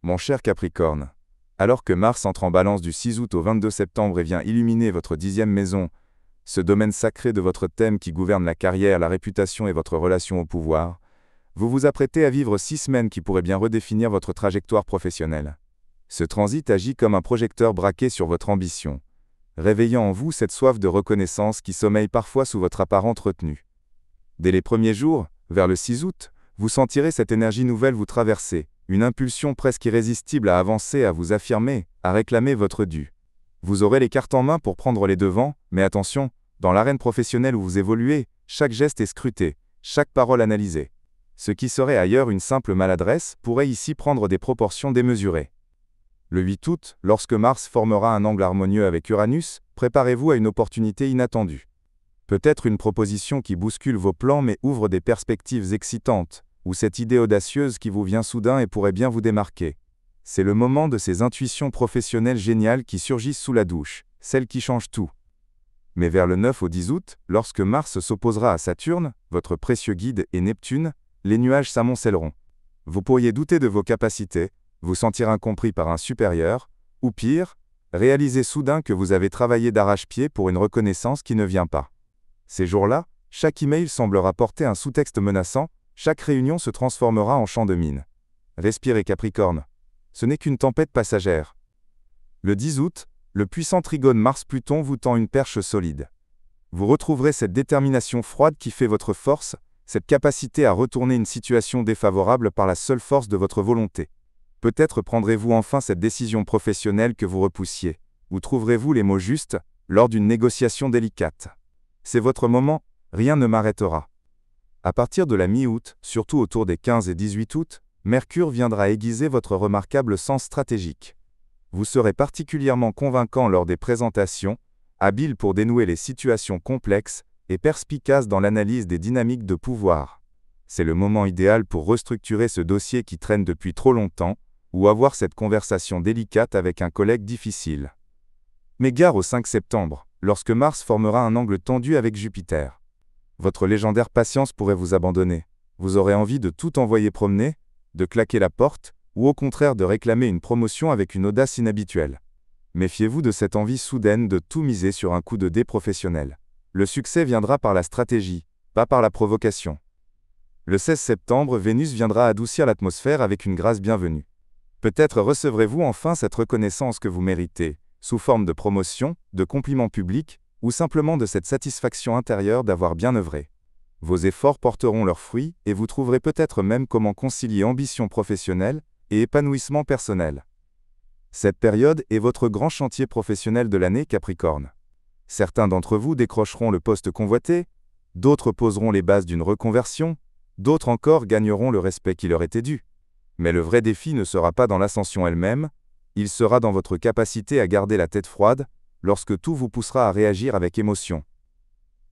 Mon cher Capricorne, alors que Mars entre en Balance du 6 août au 22 septembre et vient illuminer votre 10e maison, ce domaine sacré de votre thème qui gouverne la carrière, la réputation et votre relation au pouvoir, vous vous apprêtez à vivre 6 semaines qui pourraient bien redéfinir votre trajectoire professionnelle. Ce transit agit comme un projecteur braqué sur votre ambition, réveillant en vous cette soif de reconnaissance qui sommeille parfois sous votre apparente retenue. Dès les premiers jours, vers le 6 août, vous sentirez cette énergie nouvelle vous traverser, une impulsion presque irrésistible à avancer, à vous affirmer, à réclamer votre dû. Vous aurez les cartes en main pour prendre les devants, mais attention, dans l'arène professionnelle où vous évoluez, chaque geste est scruté, chaque parole analysée. Ce qui serait ailleurs une simple maladresse pourrait ici prendre des proportions démesurées. Le 8 août, lorsque Mars formera un angle harmonieux avec Uranus, préparez-vous à une opportunité inattendue. Peut-être une proposition qui bouscule vos plans mais ouvre des perspectives excitantes, ou cette idée audacieuse qui vous vient soudain et pourrait bien vous démarquer. C'est le moment de ces intuitions professionnelles géniales qui surgissent sous la douche, celles qui changent tout. Mais vers le 9 au 10 août, lorsque Mars s'opposera à Saturne, votre précieux guide, et Neptune, les nuages s'amoncelleront. Vous pourriez douter de vos capacités, vous sentir incompris par un supérieur, ou pire, réaliser soudain que vous avez travaillé d'arrache-pied pour une reconnaissance qui ne vient pas. Ces jours-là, chaque email semblera porter un sous-texte menaçant, chaque réunion se transformera en champ de mine. Respirez Capricorne. Ce n'est qu'une tempête passagère. Le 10 août, le puissant trigone Mars-Pluton vous tend une perche solide. Vous retrouverez cette détermination froide qui fait votre force, cette capacité à retourner une situation défavorable par la seule force de votre volonté. Peut-être prendrez-vous enfin cette décision professionnelle que vous repoussiez, ou trouverez-vous les mots justes, lors d'une négociation délicate. C'est votre moment, rien ne m'arrêtera. À partir de la mi-août, surtout autour des 15 et 18 août, Mercure viendra aiguiser votre remarquable sens stratégique. Vous serez particulièrement convaincant lors des présentations, habile pour dénouer les situations complexes et perspicace dans l'analyse des dynamiques de pouvoir. C'est le moment idéal pour restructurer ce dossier qui traîne depuis trop longtemps, ou avoir cette conversation délicate avec un collègue difficile. Mais gare au 5 septembre, lorsque Mars formera un angle tendu avec Jupiter. Votre légendaire patience pourrait vous abandonner. Vous aurez envie de tout envoyer promener, de claquer la porte, ou au contraire de réclamer une promotion avec une audace inhabituelle. Méfiez-vous de cette envie soudaine de tout miser sur un coup de dé professionnel. Le succès viendra par la stratégie, pas par la provocation. Le 16 septembre, Vénus viendra adoucir l'atmosphère avec une grâce bienvenue. Peut-être recevrez-vous enfin cette reconnaissance que vous méritez, sous forme de promotion, de compliments publics, ou simplement de cette satisfaction intérieure d'avoir bien œuvré. Vos efforts porteront leurs fruits et vous trouverez peut-être même comment concilier ambition professionnelle et épanouissement personnel. Cette période est votre grand chantier professionnel de l'année Capricorne. Certains d'entre vous décrocheront le poste convoité, d'autres poseront les bases d'une reconversion, d'autres encore gagneront le respect qui leur était dû. Mais le vrai défi ne sera pas dans l'ascension elle-même, il sera dans votre capacité à garder la tête froide, lorsque tout vous poussera à réagir avec émotion.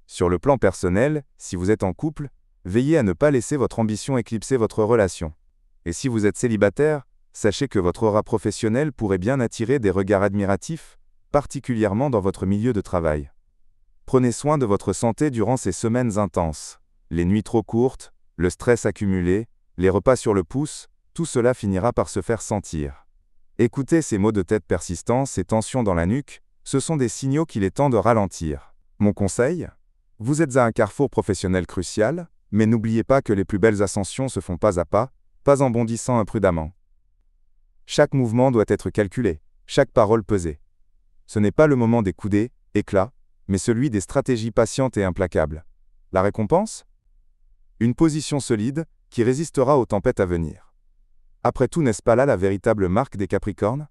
Sur le plan personnel, si vous êtes en couple, veillez à ne pas laisser votre ambition éclipser votre relation. Et si vous êtes célibataire, sachez que votre aura professionnelle pourrait bien attirer des regards admiratifs, particulièrement dans votre milieu de travail. Prenez soin de votre santé durant ces semaines intenses. Les nuits trop courtes, le stress accumulé, les repas sur le pouce, tout cela finira par se faire sentir. Écoutez ces maux de tête persistants, ces tensions dans la nuque, ce sont des signaux qu'il est temps de ralentir. Mon conseil ? Vous êtes à un carrefour professionnel crucial, mais n'oubliez pas que les plus belles ascensions se font pas à pas en bondissant imprudemment. Chaque mouvement doit être calculé, chaque parole pesée. Ce n'est pas le moment des coudées, éclats, mais celui des stratégies patientes et implacables. La récompense ? Une position solide, qui résistera aux tempêtes à venir. Après tout, n'est-ce pas là la véritable marque des Capricornes ?